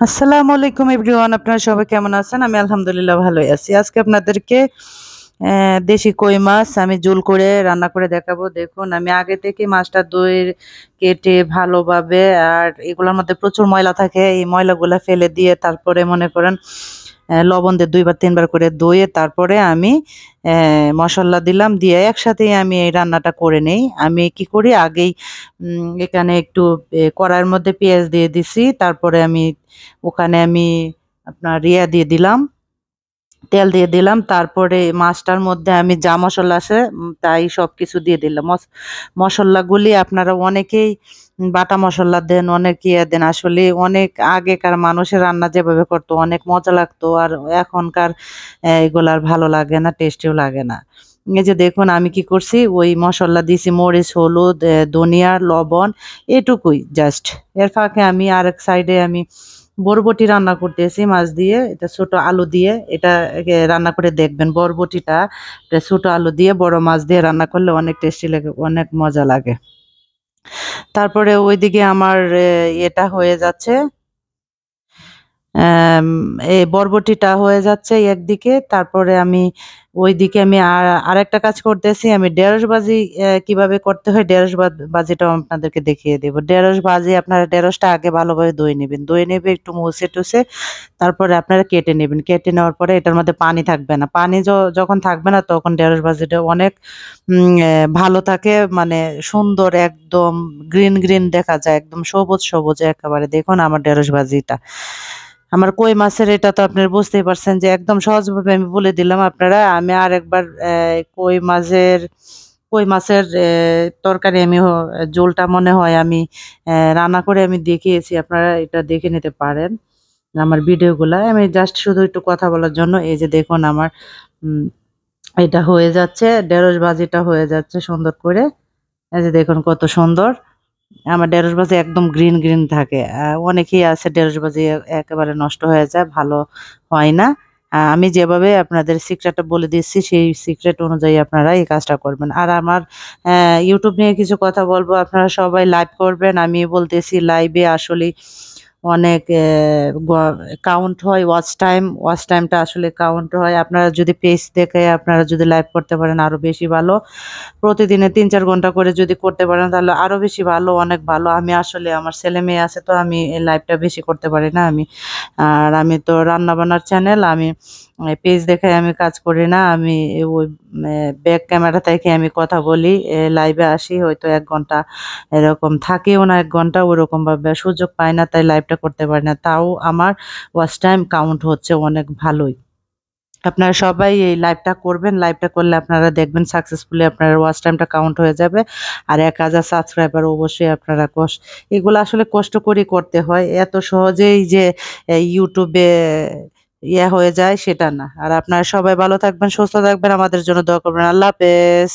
আসসালামু আলাইকুম এভরিওয়ান, আপনারা সবাই কেমন আছেন? আমি আলহামদুলিল্লাহ ভালোই আছি। আজকে আপনাদেরকে দেশি কই মাছ আমি জোল করে রান্না করে দেখাবো। দেখুন, আমি আগে থেকে মাছটা ধুয়ে কেটে ভালোভাবে, আর এগুলোর মধ্যে প্রচুর ময়লা থাকে, এই ময়লাগুলা ফেলে দিয়ে তারপরে মনে করেন লবণ দিয়ে ২ বার ৩ বার করে ধুয়ে তারপরে আমি মসল্লা দিলাম, দিয়ে একসাথেই আমি এই রান্নাটা করে নেই। আমি কি করি, আগেই এখানে একটু কড়াইয়ের মধ্যে পেঁয়াজ দিয়ে দিছি। তারপরে ওখানে আমি আপনার দিয়ে দিলাম, তেল দিয়ে দিলাম। তারপরে মাছটার মধ্যে আমি যা মসল্লা আছে তাই সবকিছু দিয়ে দিলাম। মসল্লাগুলি আপনারা অনেকেই বাটা মসল্লা দেন, অনেকে দেন। আসলে অনেক আগেকার মানুষের রান্না যেভাবে করতো অনেক মজা লাগতো, আর এখনকার এগুলো আর ভালো লাগে না, টেস্টিও লাগে না। এই যে দেখুন, আমি কি করছি, ওই মসল্লা দিছি মরিচ, হলুদ, ধনিয়া, লবণ, এটুকুই জাস্ট। এর ফাঁকে আমি আরেক সাইডে আমি বরবটি রান্না করতেছি মাছ দিয়ে, এটা ছোট আলু দিয়ে। এটা রান্না করে দেখবেন, বরবটিটা এটা ছোট আলু দিয়ে বড় মাছ দিয়ে রান্না করলে অনেক টেস্টি লাগে, অনেক মজা লাগে। তারপরে ওইদিকে আমার এটা হয়ে যাচ্ছে, অ্যাম এই বরবটিটা হয়ে যাচ্ছে একদিকে। তারপরে ওইদিকে আমি আরেকটা কাজ করতেছি। আমি ঢেঁড়স ভাজি কিভাবে করতে হয়, ভাজিটাও আপনাদেরকে দেখিয়ে দেব। ঢেঁড়স ভাজি আপনারা ঢেঁড়সটা আগে ভালোভাবে ধুয়ে নিবেন। ধুয়ে নিয়ে একটু মুছে-টুছে তারপরে আপনারা কেটে নিবেন। কেটে নেওয়ার পরে এটার মধ্যে পানি থাকবে না। পানি যখন থাকবে না তখন ঢেঁড়স ভাজিটা অনেক ভালো থাকে, মানে সুন্দর, একদম গ্রিন দেখা যায়, একদম সবুজ একেবারে। দেখুন আমার ঢেঁড়স ভাজিটা। আমার কই মাছের এটা তো আপনারা বুঝতেই পারছেন যে একদম সহজভাবে আমি বলে দিলাম আপনারা। আমি আরেকবার কই মাছের তরকারি ঝোলটা মনে হয় আমি রান্না করে আমি দেখিয়েছি। আপনারা এটা দেখে নিতে পারেন আমার ভিডিওগুলা। আমি জাস্ট শুধু একটু কথা বলার জন্য, এই যে দেখুন আমার উম এটা হয়ে যাচ্ছে, ঢেঁড়স ভাজিটা হয়ে যাচ্ছে সুন্দর করে। এই যে দেখুন কত সুন্দর। আমার ঢেঁড়স ভাজি একদম গ্রিন থাকে। অনেকেই আছে ঢেঁড়স ভাজি একেবারে নষ্ট হয়ে যায়, ভালো হয় না। আমি যেভাবে আপনাদের সিক্রেটটা বলে দিচ্ছি, সেই সিক্রেট অনুযায়ী আপনারা এই কাজটা করবেন। আর আমার YouTube নিয়ে কিছু কথা বলবো, আপনারা সবাই লাইভ করবেন। আমি বলতেছি লাইভে আসলেই অনেক কাউন্ট হয়, ওয়াচ টাইমটা আসলে কাউন্ট হয়। আপনারা যদি পেজ দেখে আপনারা যদি লাইভ করতে পারেন আরো বেশি ভালো। প্রতিদিনে ৩-৪ ঘন্টা করে যদি করতে পারেন তাহলে আরো বেশি ভালো, অনেক ভালো। আমি আসলে আমার ছেলে-মেয়ে আছে তো আমি এই লাইভটা বেশি করতে পারি না। আমি তো রান্না-বান্নার চ্যানেল, আমি পেজ দেখে আমি কাজ করি না। আমি ওই ব্যাক ক্যামেরা থেকে আমি কথা বলি। লাইভে আসি হয়তো ১ ঘন্টা, এরকম থাকেও না ১ ঘন্টা, ওরকমভাবে সুযোগ পাই না, তাই লাইভটা করতে পারি না। তাও আমার ওয়াচ টাইম কাউন্ট হচ্ছে অনেক ভালোই। আপনারা সবাই এই লাইভটা করবেন। লাইভটা করলে আপনারা দেখবেন সাকসেসফুলি আপনার ওয়াচ টাইমটা কাউন্ট হয়ে যাবে। আর ১,০০০ সাবস্ক্রাইবার অবশ্যই আপনারা এগুলো আসলে কষ্ট করেই করতে হয়। এত সহজেই যে YouTube এ হয়ে যায় সেটা না। আর আপনারা সবাই ভালো থাকবেন, সুস্থ থাকবেন, আমাদের জন্য দোয়া করবেন। আল্লাহ হাফেজ।